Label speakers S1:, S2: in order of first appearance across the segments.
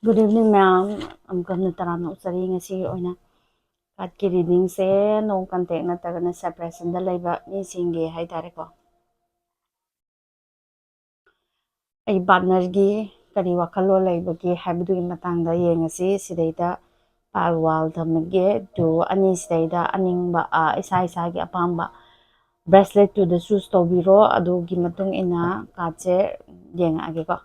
S1: Good evening, ma'am. I'm going to utsari ngasi oina katki reading se no contact na tagana separation da laiba ni singe hai tare ko. Ai partner gi kari wakalo laiba gi habdu gi matang da ye ngasi sidaida pal wal thamge to ani sidaida aningba isa isa gi apamba bracelet to the shoes to biro adu gi matung ina kache yenga age ko.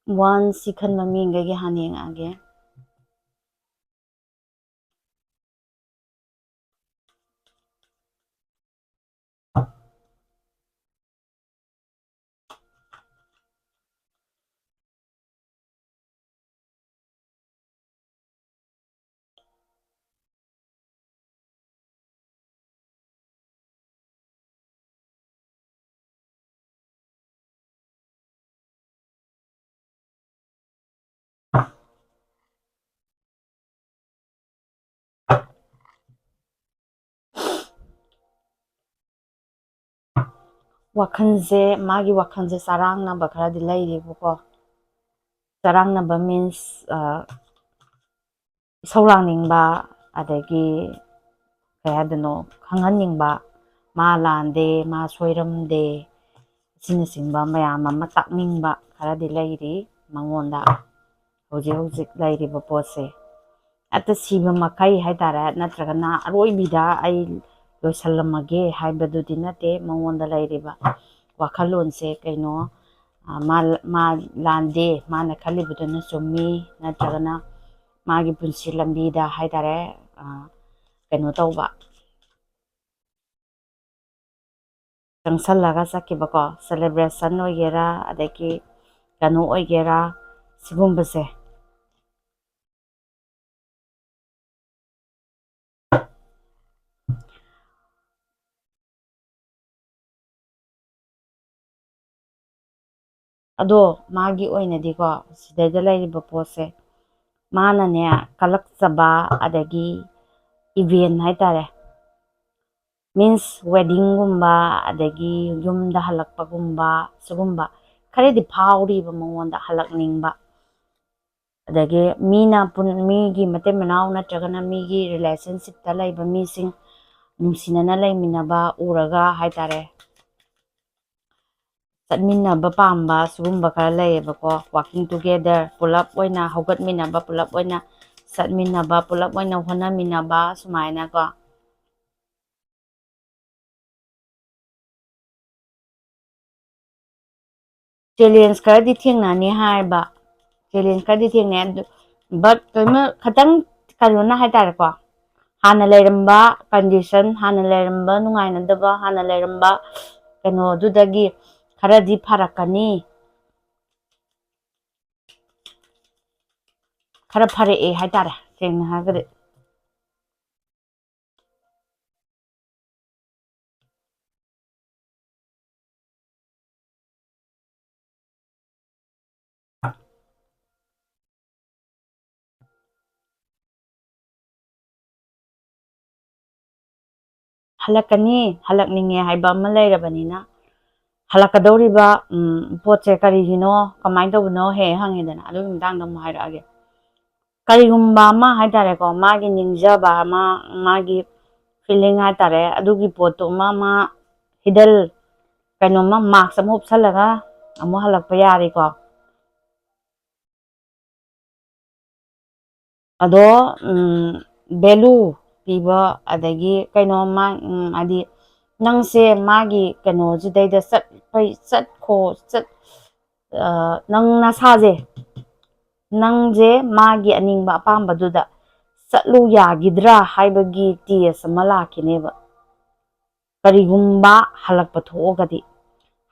S1: One sikhan mami ngai gi hani age. Wakhanse magi wakhanse sarang na bakara di lairi ko. Sarang na ba means saurang ningba adagi kaya dano khangan ningba ma lande ma soiramde sinasingba mayama matak ningba kara di lairi mangonda hojik lairi ba pose ata siba makai haitara natragana aroi bida ai loisalamage haibadu dinate mangonda lairi ba wakhalon se kaino ma lande mana khalibuduna sumi natragana magi punsi lambida haitare kaino tauba changsallaga sakibako celebration oigera adaki kano oigera sigumbase ado magi oinadiko sidaida lairiba pose manane kalakchaba adagi event haitare means wedding gumba adagi yumda halakpagumba sugumba kharedi phawriba mangonda halakningba adagi migi mate manau natragana migi relationship ta laiba mising nungsinana laiminaba uraga haitare ꯆꯠꯃꯤꯟꯅꯕ ꯄꯥꯝꯕ ꯁꯤꯒꯨꯝꯕ ꯈꯔ ꯂꯩꯌꯦꯕꯀꯣ ꯋꯥꯛꯀꯤꯡ together ꯄꯨꯂꯞ ꯑꯣꯏꯅ ꯍꯧꯒꯠꯃꯤꯟꯅꯕ ꯄꯨꯂꯞ ꯑꯣꯏꯅ ꯆꯠꯃꯤꯟꯅꯕ ꯄꯨꯂꯞ ꯑꯣꯏꯅ ꯍꯣꯠꯅꯃꯤꯟꯅꯕ ꯁꯨꯃꯥꯏꯅꯀꯣ ꯆꯦꯂꯦꯟꯖ ꯈꯔꯗꯤ ꯊꯦꯡꯅꯅꯤ ꯍꯥꯏꯕ ꯆꯦꯂꯦꯟꯖ ꯈꯔꯗꯤ ꯊꯦꯡꯅꯩ ꯕꯠ ꯀꯩꯅꯣ ꯈꯤꯇꯪ ꯀꯩꯅꯣꯅ ꯍꯥꯏꯇꯥꯔꯦꯀꯣ ꯍꯥꯟꯅ ꯂꯩꯔꯝꯕ ꯀꯟꯗꯤꯁꯟ ꯍꯥꯟꯅ ꯂꯩꯔꯝꯕ ꯅꯨꯡꯉꯥꯏꯅꯗꯕ ꯍꯥꯟꯅ ꯂꯩꯔꯝꯕ ꯀꯩꯅꯣꯗꯨꯗꯒꯤ ꯈꯔꯗꯤ ꯐꯔꯛꯀꯅꯤ खरा फरके हाइतारे सेंगना हागदे हलकनी हलकनिंगे हाइबा अमा लैरबनिना हलकदौरिबा पोचे करिगिनो कमाइन तौबनो हे हंगेदना अदु मिदांग दम हाइरागे करिगुम्बा अमा हाइतारेको मागी निंगजबा अमा मागी फीलिंग हाइतारे अदुगी पोतो मा हिडल कइनोमा मार्क्स अमा उपसलगा अमु हलकपा यारेको अदो value पीबा अदगी कइनोमा अदि नंगसे मागी कइनो जिदैदा चट खो चट नंग नसाजे नंगजे मागी अनिंगबा अपामबदुदा चटलु यागिद्रा हाइबगी टेस्ट अमा लाखिनेबा करिगुम्बा हलकपा थोगदी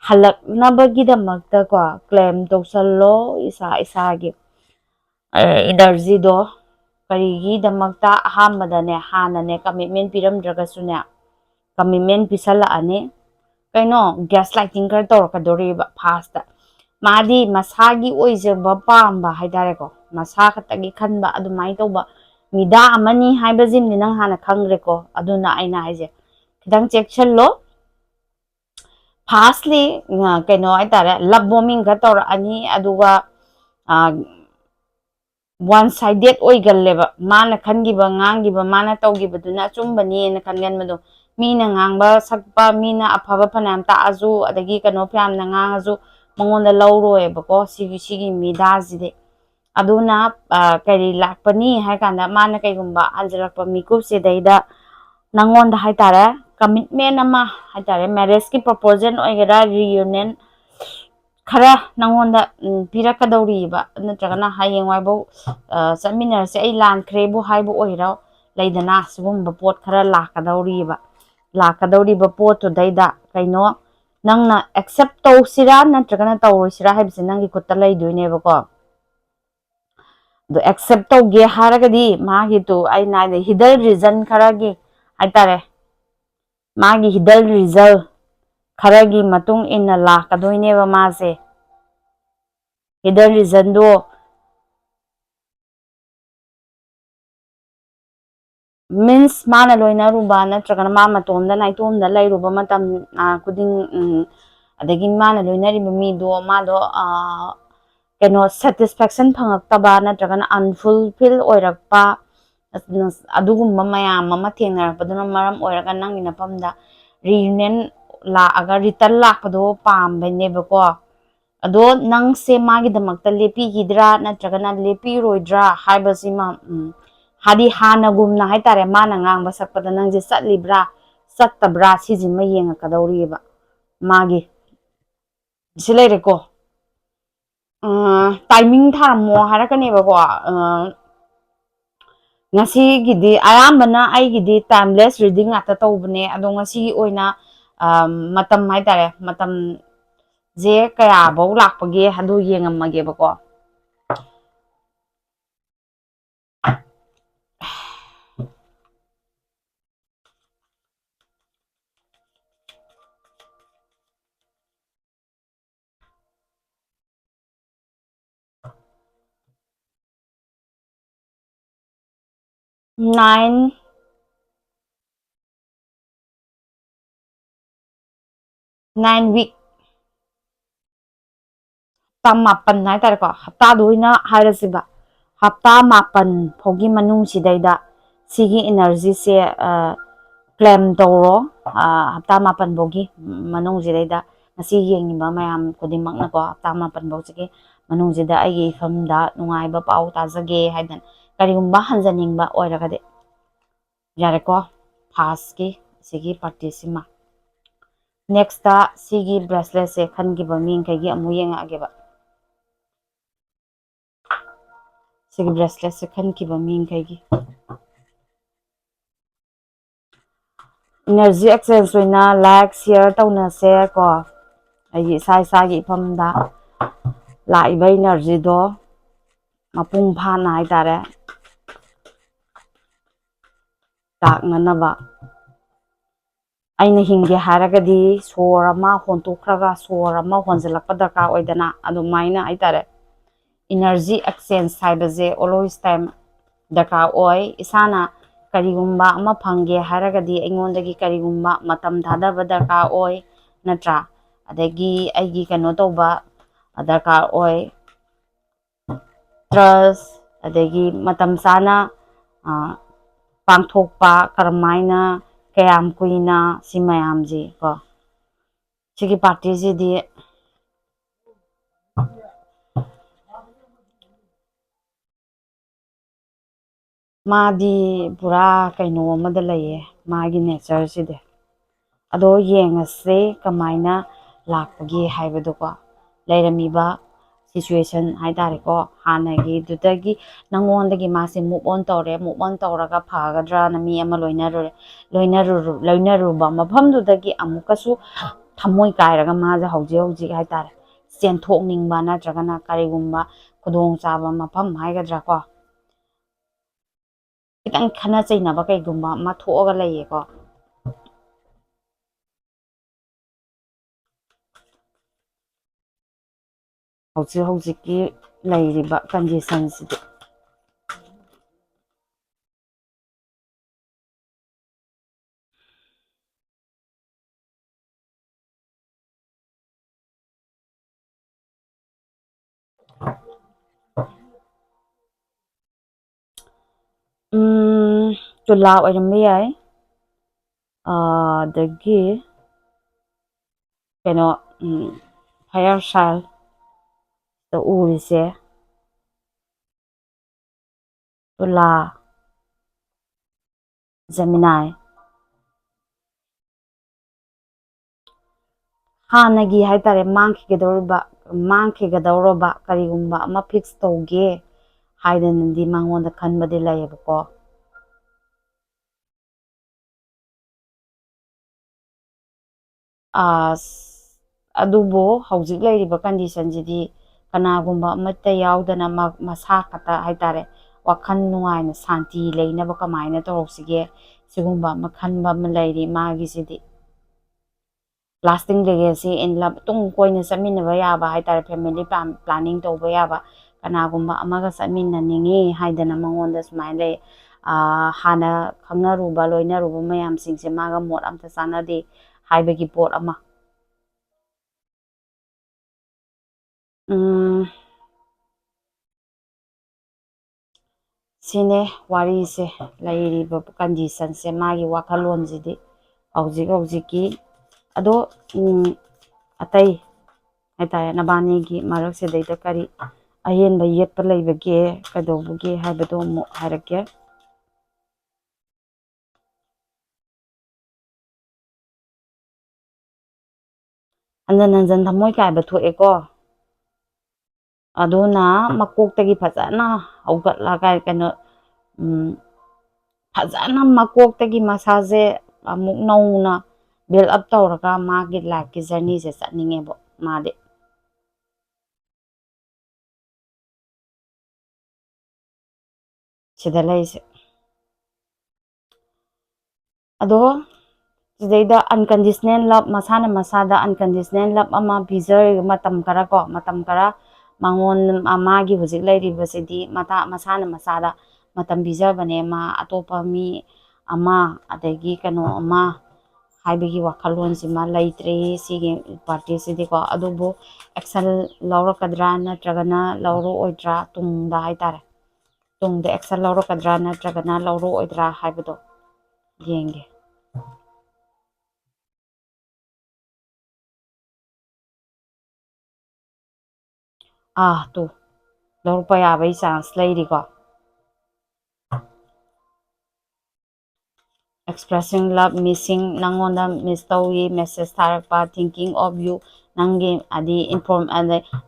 S1: हलकनबगीदमक्ता को क्लेम तौसल्लो इसा इसागी एनर्जी दो करिगीदमक्ता अहामदने हानने commitment पिरमद्रगसुने commitment pisalakani kaino gaslighting kar tawrakadoriba fast madi masagi oijeba pamba haidare ko masa khatagi khanba adumai tawba mida amani haibajimni nang hana khangre ko aduna aina haije khidang chechallo fastly kaino haidare love bombing ka tawrakani aduga one sided oigaleba mana khangiba ngangiba mana tawgibaduna achumbani na khanganmado mina ngangba sakpa mina afaba phanam taaju adagi kano pyamna ngangazu mangonda lawroebako sigi midajide aduna kari lakpani haikanda mana kaigumba anjalakpa mikupse daida nangonda haitare commitment ama haitare marriage ki proposal oigera reunion khara nangonda pirakadawriba natragana hayengwaibo chaminarse ai lankhrebu haibu oira laidana sugumba pot khara lakadawriba pot to daida kaino nangna accept tawsira natragana tawroisira haibse nangi kutta laidoinebako do accept tawge haragadi magi to ai naide hidden reason kharagi haitare magi hidden result kharagi matung inna lakadoineba mase hidden reason do means mana loina ruba natragana ma matomda naitomda lairuba matam kuding adagi mana loina riba mi do mado keno satisfaction phangakta natragana unfulfill oirakpa adugumba mayam ama thengnarakpaduna maram oiraga nangi napamda reunion laaga return lakpado pambanebako ado nangse magidamakta lepigidra natragana lepiroidra haibasima hadi hanagumna haitare mana ngangba sakpada nangje chatlibra chattabra sijima yengakadawriba magi silaireko timing tharamo harakanebako ngasigidi ayambana aigidi timeless reading ngata tawbane ado ngasi oina matam haitare matam je kaya bau lakpage adu yengamagebako 9 week mapan haitare ko hapta doina hairasiba hapta mapan phogi manung sidaida sigi energy se claim tawro hapta mapan bogi manung sidaida ngasi yengiba mayam kudimakna ko hapta mapan bogchige manung sida aigi famda nungaiba pau tajage haidan karigumba hanjaningba oiragade yareko fast ki sigi party sima next ta sigi bracelet se khangiba ming kaigi amu yengageba sigi bracelet se khangiba ming kaigi energy exchange oina like share tawna se ko aigi sai famda laiba energy do mapung phana haitare taknanaba aina hingge haragadi sorama hontokraga sorama honjalakpa darkar oidana adumaina haitare energy exchange haibaje always time darkar oi isana karigumba ama phange haragadi aingondagi karigumba matam thadaba darkar oi natra adagi aigi kano tawba darkar oi trust adagi matam sana pangthokpa karmaina kayam kuina simayamji ko sigi party jidi madi pura kaino amada laye magi nature side ado yengase kamaina lakpagi haibado ko lairamiba situation haidare ko hanagi dudagi nangondagi mase move on tawraga phagadra nami ama loinaruba mafamdudagi amukasu thamoi kairaga maja hauji haitare chenthokningba natragana karigumba khudong chaba mafam haigadra ko kitang khana chainaba kaigumba ma thoga laye ko ꯍꯧꯖꯤꯛꯀꯤ ꯂꯩꯔꯤꯕ ꯀꯟꯗꯤꯁꯟꯁꯤꯗꯤ ꯇꯨꯂꯥ ꯑꯣꯏꯔꯝꯕ ꯌꯥꯏ ꯑꯗꯒꯤ ꯀꯩꯅꯣ fire ꯁꯥꯏꯜꯗ ꯎꯔꯤꯁꯦ ꯇꯨꯂꯥ ꯖꯦꯃꯤꯅꯥꯏ ꯍꯥꯟꯅꯒꯤ ꯍꯥꯏꯇꯥꯔꯦ ꯃꯥꯡꯈꯤꯒꯗꯧꯔꯕ ꯀꯔꯤꯒꯨꯝꯕ ꯑꯃ ꯐꯤꯛꯁ ꯇꯧꯒꯦ ꯍꯥꯏꯗꯅꯗꯤ ꯃꯉꯣꯟꯗ ꯈꯟꯕꯗꯤ ꯂꯩꯌꯦꯕꯀꯣ ꯑꯗꯨꯕꯨ ꯍꯧꯖꯤꯛ ꯂꯩꯔꯤꯕ ꯀꯟꯗꯤꯁꯟꯁꯤꯗꯤ ꯀꯅꯥꯒꯨꯝꯕ ꯑꯃꯠꯇ ꯌꯥꯎꯗꯅ ꯃꯁꯥ ꯈꯛꯇ ꯍꯥꯏꯇꯥꯔꯦ ꯋꯥꯈꯜ ꯅꯨꯡꯉꯥꯏꯅ ꯁꯥꯟꯇꯤ ꯂꯩꯅꯕ ꯀꯃꯥꯏꯅ ꯇꯧꯔꯛꯁꯤꯒꯦ ꯁꯤꯒꯨꯝꯕ ꯑꯃ ꯈꯟꯕ ꯑꯃ ꯂꯩꯔꯤ ꯃꯥꯒꯤꯁꯤꯗꯤ ꯂꯥꯁꯇꯤꯡ ꯂꯦꯒꯦꯁꯤ ꯏꯟ ꯂꯞ ꯇꯨꯡ ꯀꯣꯏꯅ ꯆꯠꯃꯤꯟꯅꯕ ꯌꯥꯕ ꯍꯥꯏꯇꯥꯔꯦ ꯐꯦꯃꯤꯂꯤ ꯄ꯭ꯂꯥꯅꯤꯡ ꯇꯧꯕ ꯌꯥꯕ ꯀꯅꯥꯒꯨꯝꯕ ꯑꯃꯒ ꯆꯠꯃꯤꯟꯅꯅꯤꯡꯉꯤ ꯍꯥꯏꯗꯅ ꯃꯉꯣꯟꯗ ꯁꯨꯃꯥꯏꯅ ꯂꯩ ꯍꯥꯟꯅ ꯈꯪꯅꯔꯨꯕ ꯂꯣꯏꯅꯔꯨꯕ ꯃꯌꯥꯝꯁꯤꯡꯁꯦ ꯃꯥꯒ ꯃꯣꯠ ꯑꯝꯇ ꯆꯥꯟꯅꯗꯦ ꯍꯥꯏꯕꯒꯤ ꯄꯣꯠ ꯑꯃ ꯁꯤꯅꯦ ꯋꯥꯔꯤꯁꯦ ꯂꯩꯔꯤꯕ ꯀꯟꯗꯤꯁꯟꯁꯦ ꯃꯥꯒꯤ ꯋꯥꯈꯜꯂꯣꯟꯁꯤꯗꯤ ꯍꯧꯖꯤꯛꯀꯤ ꯑꯗꯣ ꯑꯇꯩ ꯍꯥꯏꯇꯥꯔꯦ ꯅꯕꯥꯅꯤꯒꯤ ꯃꯔꯛꯁꯤꯗꯩꯗ ꯀꯔꯤ ꯑꯍꯦꯟꯕ ꯌꯦꯠꯄ ꯂꯩꯕꯒꯦ ꯀꯩꯗꯧꯕꯒꯦ ꯍꯥꯏꯕꯗꯣ ꯑꯃꯨꯛ ꯍꯥꯏꯔꯛꯀꯦ ꯍꯟꯖꯟ ꯍꯟꯖꯟ ꯊꯃꯣꯏ ꯀꯥꯏꯕ ꯊꯣꯛꯑꯦꯀꯣ ꯑꯗꯨꯅ ꯃꯀꯣꯛꯇꯒꯤ ꯐꯖꯅ ꯍꯧꯒꯠꯂꯒ ꯀꯩꯅꯣ ꯐꯖꯅ ꯃꯀꯣꯛꯇꯒꯤ ꯃꯁꯥꯁꯦ ꯑꯃꯨꯛ ꯅꯧꯅ ꯕꯤꯜ ꯑꯞ ꯇꯧꯔꯒ ꯃꯥꯒꯤ ꯂꯥꯏꯐꯀꯤ ꯖꯔꯅꯤꯁꯦ ꯆꯠꯅꯤꯡꯉꯦꯕ ꯃꯥꯗꯤ ꯁꯤꯗ ꯂꯩꯁꯦ ꯑꯗꯣ ꯁꯤꯗꯩꯗ ꯑꯟꯀꯟꯗꯤꯁꯅꯦꯜ ꯂꯞ ꯃꯁꯥꯅ ꯃꯁꯥꯗ ꯑꯟꯀꯟꯗꯤꯁꯅꯦꯜ ꯂꯞ ꯑꯃ ꯄꯤꯖꯔꯤꯕ ꯃꯇꯝ ꯈꯔ ꯃꯉꯣꯟ ꯃꯥꯒꯤ ꯍꯧꯖꯤꯛ ꯂꯩꯔꯤꯕꯁꯤꯗꯤ ꯃꯁꯥꯅ ꯃꯁꯥꯗ ꯃꯇꯝ ꯄꯤꯖꯕꯅꯦ ꯃꯥ ꯑꯇꯣꯞꯄ ꯃꯤ ꯑꯃ ꯑꯗꯒꯤ ꯀꯩꯅꯣ ꯑꯃ ꯍꯥꯏꯕꯒꯤ ꯋꯥꯈꯜꯂꯣꯟꯁꯤꯃ ꯂꯩꯇ꯭ꯔꯤ ꯁꯤꯒꯤ ꯄꯥꯔꯇꯤꯁꯤꯗꯤꯀꯣ ꯑꯗꯨꯕꯨ ꯑꯦꯛꯁꯟ ꯂꯧꯔꯛꯀꯗ꯭ꯔꯥ ꯅꯠꯇ꯭ꯔꯒꯅ ꯂꯧꯔꯛꯑꯣꯏꯗ꯭ꯔꯥ ꯇꯨꯡꯗ ꯍꯥꯏꯇꯥꯔꯦ ꯇꯨꯡꯗ ꯑꯦꯛꯁꯟ ꯂꯧꯔꯛꯀꯗ꯭ꯔꯥ ꯅꯠꯇ꯭ꯔꯒꯅ ꯂꯧꯔꯛꯑꯣꯏꯗ꯭ꯔꯥ ꯍꯥꯏꯕꯗꯣ ꯌꯦꯡꯒꯦ ꯇꯨ ꯂꯧꯔꯛꯄ ꯌꯥꯕꯒꯤ ꯆꯥꯟꯁ ꯂꯩꯔꯤꯀꯣ ꯑꯦꯛꯁꯄ꯭ꯔꯦꯁꯤꯡ ꯂꯞ ꯃꯤꯁꯤꯡ ꯅꯪꯉꯣꯟꯗ ꯃꯤꯁ ꯇꯧꯏ ꯃꯦꯁꯦꯁ ꯊꯥꯔꯛꯄ ꯊꯤꯡꯀꯤꯡ ꯑꯣꯐ ꯌꯨ ꯅꯪꯒꯤ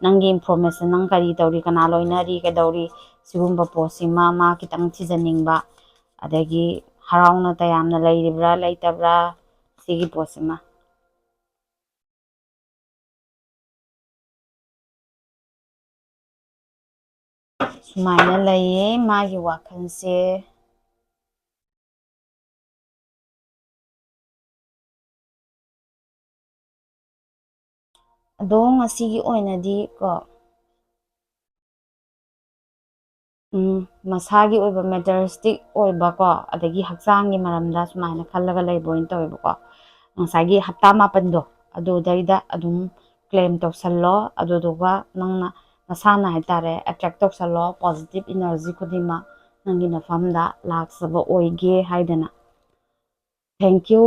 S1: ꯅꯪꯒꯤ ꯏꯟꯐꯣꯔꯃꯦꯁꯟ ꯅꯪ ꯀꯔꯤ ꯇꯧꯔꯤ ꯀꯅꯥ ꯂꯣꯏꯅꯔꯤ ꯀꯩꯗꯧꯔꯤ ꯁꯤꯒꯨꯝꯕ ꯄꯣꯠꯁꯤꯃ ꯃꯥ ꯈꯤꯇꯪ ꯊꯤꯖꯟꯅꯤꯡꯕ ꯑꯗꯒꯤ ꯍꯔꯥꯎꯅ ꯇꯌꯥꯝꯅ ꯂꯩꯔꯤꯕ꯭ꯔꯥ ꯂꯩꯇꯕ꯭ꯔꯥ ꯁꯤꯒꯤ ꯄꯣꯠꯁꯤꯃ ꯁꯨꯃꯥꯏꯅ ꯂꯩꯌꯦ ꯃꯥꯒꯤ ꯋꯥꯈꯜꯁꯦ ꯑꯗꯣ ꯉꯁꯤꯒꯤ ꯑꯣꯏꯅꯗꯤ ꯀꯣ ꯃꯁꯥꯒꯤ ꯑꯣꯏꯕ ꯃꯦꯇꯔꯤꯁꯇꯤꯛ ꯑꯣꯏꯕꯀꯣ ꯑꯗꯒꯤ ꯍꯛꯆꯥꯡꯒꯤ ꯃꯔꯝꯗ ꯁꯨꯃꯥꯏꯅ ꯈꯜꯂꯒ ꯂꯩꯕ ꯑꯣꯏꯅ ꯇꯧꯋꯦꯕꯀꯣ ꯉꯁꯥꯏꯒꯤ ꯍꯞꯇꯥ 9ꯗꯣ ꯑꯗꯨꯗꯩꯗ ꯑꯗꯨꯝ ꯀ꯭ꯂꯦꯝ ꯇꯧꯁꯜꯂꯣ ꯑꯗꯨꯗꯨꯒ ꯅꯪꯅ ꯅꯁꯥꯅ ꯍꯥꯏꯇꯥꯔꯦ ꯑꯦꯇ꯭ꯔꯦꯛ ꯇꯧꯁꯜꯂꯣ ꯄꯣꯖꯤꯇꯤꯞ ꯏꯅꯔꯖꯤ ꯈꯨꯗꯤꯡꯃꯛ ꯅꯪꯒꯤ ꯃꯐꯝꯗ ꯂꯥꯛꯆꯕ ꯑꯣꯏꯒꯦ ꯍꯥꯏꯗꯅ ꯊꯦꯡꯀ꯭ꯌꯨ